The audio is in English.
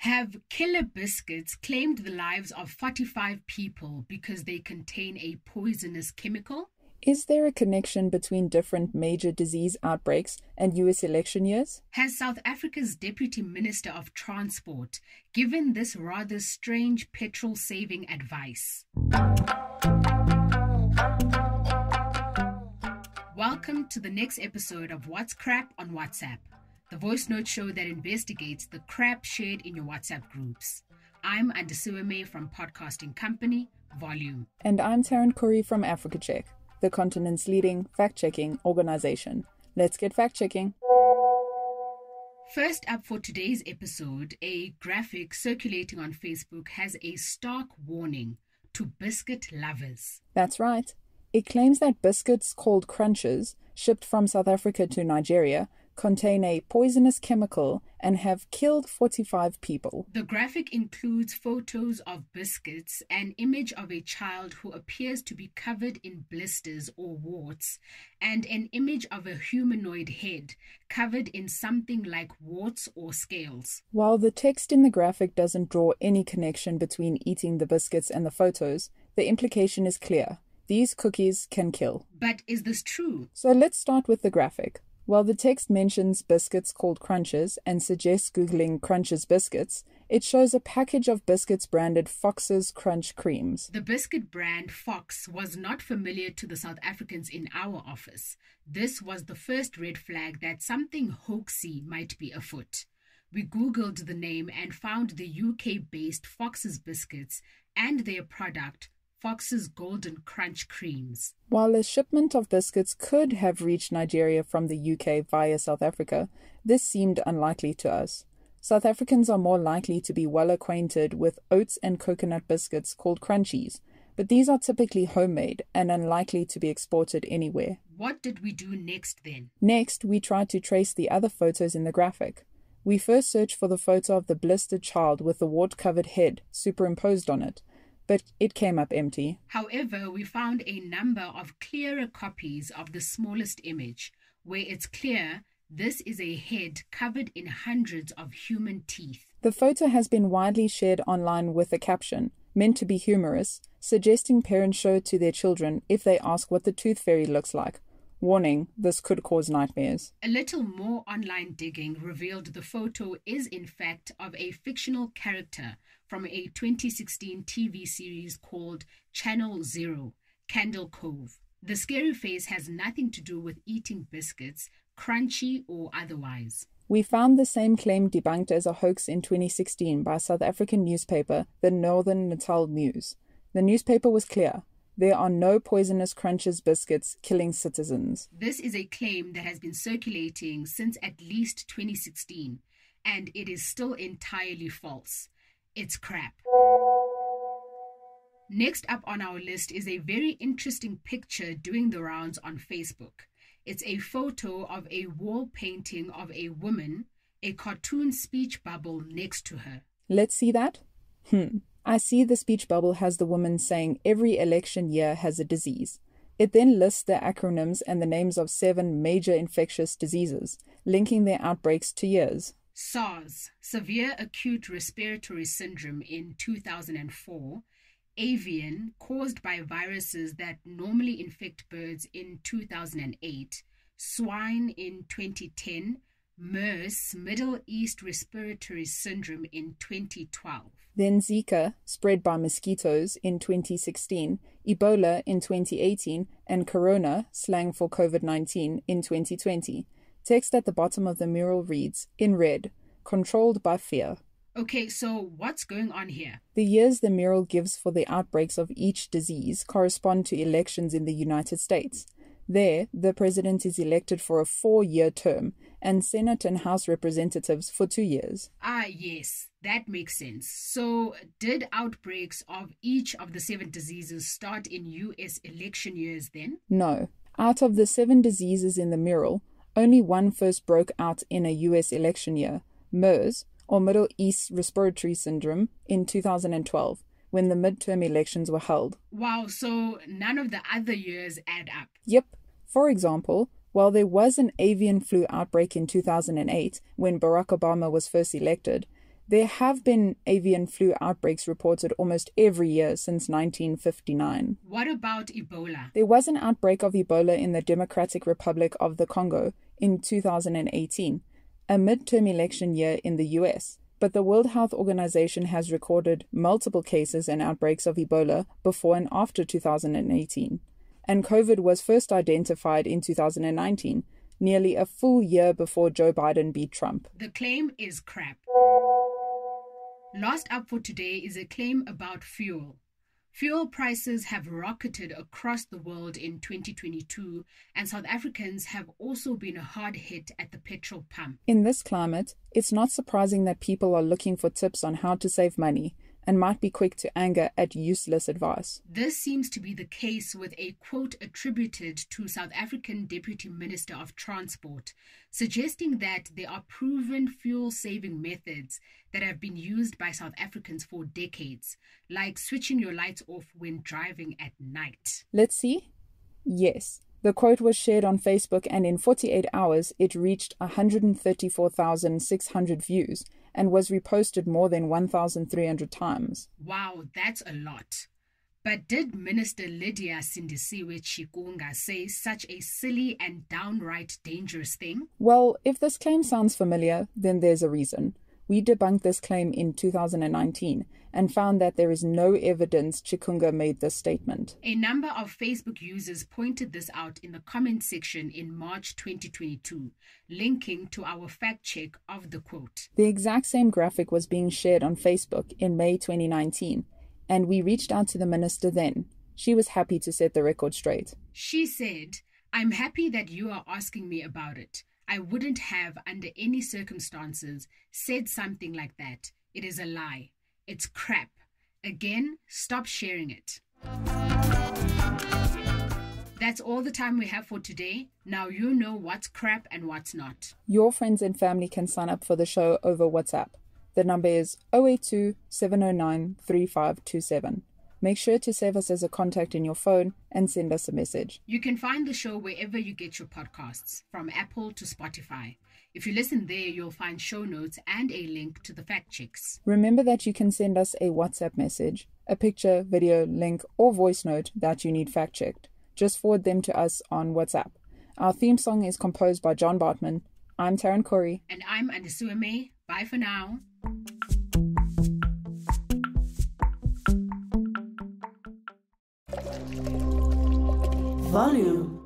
Have killer biscuits claimed the lives of 45 people because they contain a poisonous chemical? Is there a connection between different major disease outbreaks and US election years? Has South Africa's Deputy Minister of Transport given this rather strange petrol-saving advice? Welcome to the next episode of What's Crap on WhatsApp, the voice note show that investigates the crap shared in your WhatsApp groups. I'm Andisueme from Podcasting Company, Volume. And I'm Taryn Curry from Africa Check, the continent's leading fact-checking organization. Let's get fact-checking. First up for today's episode, a graphic circulating on Facebook has a stark warning to biscuit lovers. That's right. It claims that biscuits called crunches, shipped from South Africa to Nigeria, contain a poisonous chemical and have killed 45 people. The graphic includes photos of biscuits, an image of a child who appears to be covered in blisters or warts, and an image of a humanoid head covered in something like warts or scales. While the text in the graphic doesn't draw any connection between eating the biscuits and the photos, the implication is clear. These cookies can kill. But is this true? So let's start with the graphic. While the text mentions biscuits called crunches and suggests Googling Crunches biscuits, it shows a package of biscuits branded Fox's Crunch Creams. The biscuit brand Fox was not familiar to the South Africans in our office. This was the first red flag that something hoaxy might be afoot. We Googled the name and found the UK-based Fox's Biscuits and their product, Fox's Golden Crunch Creams. While a shipment of biscuits could have reached Nigeria from the UK via South Africa, this seemed unlikely to us. South Africans are more likely to be well acquainted with oats and coconut biscuits called crunchies, but these are typically homemade and unlikely to be exported anywhere. What did we do next then? Next, we tried to trace the other photos in the graphic. We first searched for the photo of the blistered child with the wart-covered head superimposed on it, but it came up empty. However, we found a number of clearer copies of the smallest image, where it's clear this is a head covered in hundreds of human teeth. The photo has been widely shared online with a caption, meant to be humorous, suggesting parents show it to their children if they ask what the tooth fairy looks like. Warning, this could cause nightmares. A little more online digging revealed the photo is in fact of a fictional character from a 2016 TV series called Channel Zero, Candle Cove. The scary face has nothing to do with eating biscuits, crunchy or otherwise. We found the same claim debunked as a hoax in 2016 by South African newspaper, the Northern Natal News. The newspaper was clear. There are no poisonous crunches biscuits killing citizens. This is a claim that has been circulating since at least 2016, and it is still entirely false. It's crap. Next up on our list is a very interesting picture doing the rounds on Facebook. It's a photo of a wall painting of a woman, a cartoon speech bubble next to her. Let's see that? I see the speech bubble has the woman saying every election year has a disease. It then lists the acronyms and the names of 7 major infectious diseases, linking their outbreaks to years. SARS, Severe Acute Respiratory Syndrome in 2004, avian, caused by viruses that normally infect birds in 2008, swine in 2010, MERS, Middle East Respiratory Syndrome in 2012. Then Zika, spread by mosquitoes, in 2016, Ebola in 2018, and Corona, slang for COVID-19, in 2020. Text at the bottom of the mural reads, in red, controlled by fear. Okay, so what's going on here? The years the mural gives for the outbreaks of each disease correspond to elections in the United States. There, the president is elected for a 4-year term, and Senate and House representatives for 2 years. Ah, yes, that makes sense. So, did outbreaks of each of the 7 diseases start in US election years then? No. Out of the 7 diseases in the mural, only one first broke out in a US election year, MERS, or Middle East Respiratory Syndrome, in 2012, when the midterm elections were held. Wow, so none of the other years add up. Yep. For example, while there was an avian flu outbreak in 2008, when Barack Obama was first elected, There have been avian flu outbreaks reported almost every year since 1959. What about Ebola? There was an outbreak of Ebola in the Democratic Republic of the Congo in 2018, a midterm election year in the US. But the World Health Organization has recorded multiple cases and outbreaks of Ebola before and after 2018. And COVID was first identified in 2019, nearly a full year before Joe Biden beat Trump. The claim is crap. Last up for today is a claim about fuel. Fuel prices have rocketed across the world in 2022, and South Africans have also been hard hit at the petrol pump. In this climate, it's not surprising that people are looking for tips on how to save money and might be quick to anger at useless advice. This seems to be the case with a quote attributed to South African Deputy Minister of Transport, suggesting that there are proven fuel-saving methods that have been used by South Africans for decades, like switching your lights off when driving at night. Let's see. Yes. The quote was shared on Facebook, and in 48 hours, it reached 134,600 views and was reposted more than 1,300 times. Wow, that's a lot. But did Minister Lydia Sindisiwe Chikunga say such a silly and downright dangerous thing? Well, if this claim sounds familiar, then there's a reason. We debunked this claim in 2019 and found that there is no evidence Chikunga made this statement. A number of Facebook users pointed this out in the comment section in March 2022, linking to our fact check of the quote. The exact same graphic was being shared on Facebook in May 2019, and we reached out to the minister then. She was happy to set the record straight. She said, "I'm happy that you are asking me about it. I wouldn't have, under any circumstances, said something like that. It is a lie. It's crap. Again, stop sharing it." That's all the time we have for today. Now you know what's crap and what's not. Your friends and family can sign up for the show over WhatsApp. The number is 082 709 3527. Make sure to save us as a contact in your phone and send us a message. You can find the show wherever you get your podcasts, from Apple to Spotify. If you listen there, you'll find show notes and a link to the fact checks. Remember that you can send us a WhatsApp message, a picture, video, link, or voice note that you need fact checked. Just forward them to us on WhatsApp. Our theme song is composed by John Bartman. I'm Taryn Corey. And I'm Andisueme. Bye for now. Volume.